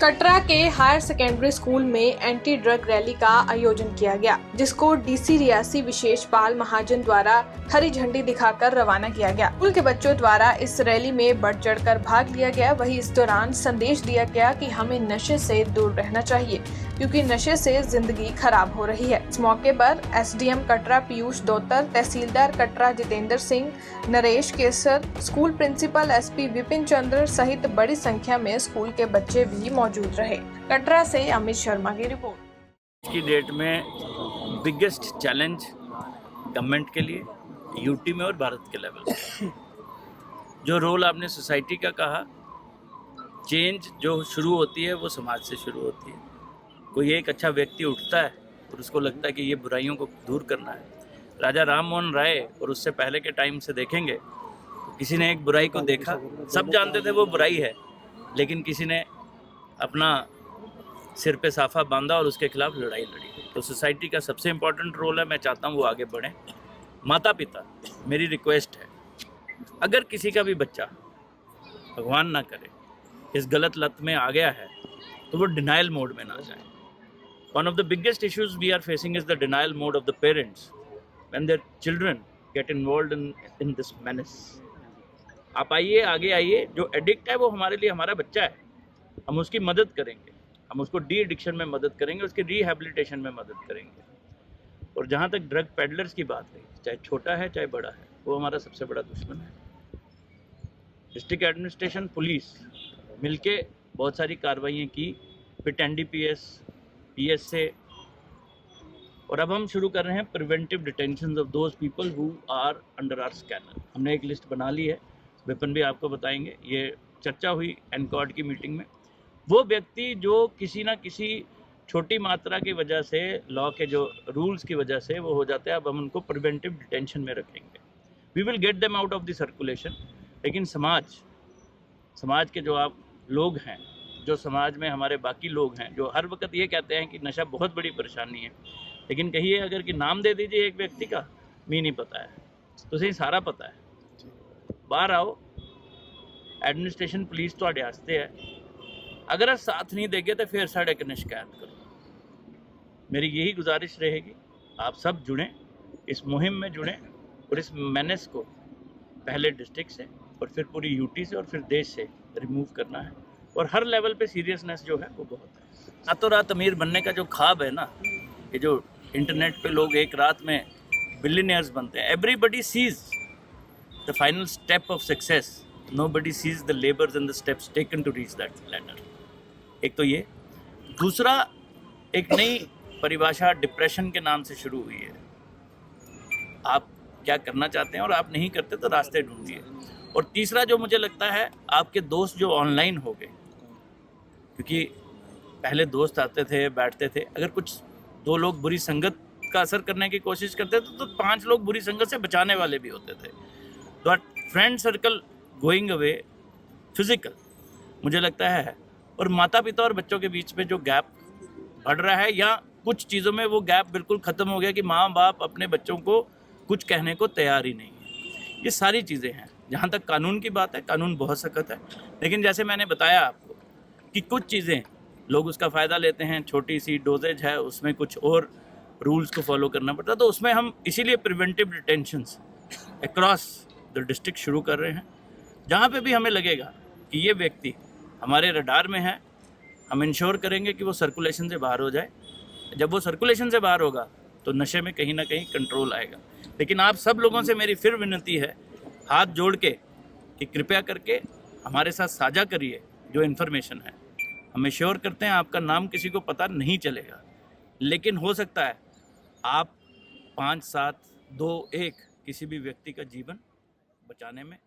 कटरा के higher secondary school में anti drug rally का आयोजन किया गया, जिसको डीसी रियासी विशेष पाल महाजन द्वारा हरी झंडी दिखाकर रवाना किया गया। स्कूल के बच्चों द्वारा इस रैली में बढ़ चढ़कर भाग लिया गया। वहीं इस दौरान संदेश दिया गया कि हमें नशे से दूर रहना चाहिए, क्योंकि नशे से जिंदगी खराब हो रही है। इस मौके पर एसडीएम कटरा पीयूष दोतर, तहसीलदार कटरा जितेंद्र सिंह, नरेश केसर, स्कूल प्रिंसिपल एसपी विपिन चंद्र सहित बड़ी संख्या में स्कूल के बच्चे भी मौजूद रहे। कटरा से अमित शर्मा की रिपोर्ट। आज की डेट में बिगेस्ट चैलेंज गवर्नमेंट के लिए यूटी में और भारत के लेवल पे जो रोल आपने सोसाइटी का कहा, चेंज जो शुरू होती है वो समाज से शुरू होती है। कोई एक अच्छा व्यक्ति उठता है और उसको लगता है कि ये बुराइयों को दूर करना है। राजा राम मोहन राय और उससे पहले के टाइम से देखेंगे तो किसी ने एक बुराई को देखा, सब जानते थे वो बुराई है, लेकिन किसी ने अपना सिर पे साफा बांधा और उसके खिलाफ लड़ाई लड़ी। तो सोसाइटी का सबसे इम्पोर्टेंट रोल है, मैं चाहता हूँ वो आगे बढ़ें। माता पिता, मेरी रिक्वेस्ट है, अगर किसी का भी बच्चा, भगवान ना करे, इस गलत लत में आ गया है तो वो डिनाइल मोड में ना जाए। One of the biggest issues we are facing is the denial mode of the parents when their children get involved in this menace. आप आइए, आगे आइए, जो एडिक्ट है वो हमारे लिए हमारा बच्चा है, हम उसकी मदद करेंगे, हम उसको डी एडिक्शन में मदद करेंगे, उसके रिहेबिलिटेशन में मदद करेंगे। और जहाँ तक ड्रग पेडलर्स की बात है, चाहे छोटा है चाहे बड़ा है, वो हमारा सबसे बड़ा दुश्मन है। डिस्ट्रिक्ट एडमिनिस्ट्रेशन, पुलिस मिलके बहुत सारी कार्रवाइयाँ की, फिर एनडीपीएस, पीएसए, और अब हम शुरू कर रहे हैं preventive detention of those people who are under our scanner. हमने एक लिस्ट बना ली है, विपिन भी आपको बताएंगे, ये चर्चा हुई एनकॉर्ड की मीटिंग में। वो व्यक्ति जो किसी ना किसी छोटी मात्रा की वजह से, लॉ के जो रूल्स की वजह से वो हो जाते हैं, अब हम उनको प्रिवेंटिव डिटेंशन में रखेंगे। We will get them out of the circulation. लेकिन समाज के जो आप लोग हैं, जो समाज में हमारे बाकी लोग हैं, जो हर वक्त ये कहते हैं कि नशा बहुत बड़ी परेशानी है, लेकिन कहिए अगर कि नाम दे दीजिए एक व्यक्ति का, मी नहीं पता है, तो सही सारा पता है। बाहर आओ, एडमिनिस्ट्रेशन पुलिस तो वास्ते है, अगर आप साथ नहीं देंगे तो फिर साढ़े कने शिकायत करो। मेरी यही गुजारिश रहेगी, आप सब जुड़ें, इस मुहिम में जुड़ें और इस मेनेस को पहले डिस्ट्रिक्ट से और फिर पूरी यूटी से और फिर देश से रिमूव करना है। और हर लेवल पे सीरियसनेस जो है वो बहुत है। रातों रात अमीर बनने का जो ख्वाब है ना, ये जो इंटरनेट पे लोग एक रात में बिलियनियर्स बनते हैं, everybody sees the final step of success, nobody sees the labours and the steps taken to reach that ladder. एक तो ये, दूसरा एक नई परिभाषा डिप्रेशन के नाम से शुरू हुई है। आप क्या करना चाहते हैं और आप नहीं करते तो रास्ते ढूंढिए। और तीसरा जो मुझे लगता है, आपके दोस्त जो ऑनलाइन हो गए, क्योंकि पहले दोस्त आते थे, बैठते थे, अगर कुछ दो लोग बुरी संगत का असर करने की कोशिश करते थे तो 5 लोग बुरी संगत से बचाने वाले भी होते थे। तो friend circle going away physical मुझे लगता है। और माता पिता और बच्चों के बीच में जो गैप बढ़ रहा है, या कुछ चीज़ों में वो गैप बिल्कुल ख़त्म हो गया कि माँ बाप अपने बच्चों को कुछ कहने को तैयार ही नहीं है। ये सारी चीज़ें हैं। जहाँ तक कानून की बात है, कानून बहुत सख्त है, लेकिन जैसे मैंने बताया आपको कि कुछ चीज़ें लोग उसका फ़ायदा लेते हैं, छोटी सी डोजेज है, उसमें कुछ और रूल्स को फॉलो करना पड़ता है, तो उसमें हम इसीलिए preventive detentions across the district शुरू कर रहे हैं। जहाँ पे भी हमें लगेगा कि ये व्यक्ति हमारे रडार में है, हम इंश्योर करेंगे कि वो सर्कुलेशन से बाहर हो जाए। जब वो सर्कुलेशन से बाहर होगा तो नशे में कहीं ना कहीं कंट्रोल आएगा। लेकिन आप सब लोगों से मेरी फिर विनती है, हाथ जोड़ के, कि कृपया करके हमारे साथ साझा करिए जो इन्फॉर्मेशन है। हम श्योर करते हैं आपका नाम किसी को पता नहीं चलेगा, लेकिन हो सकता है आप 5, 7, 2, 1 किसी भी व्यक्ति का जीवन बचाने में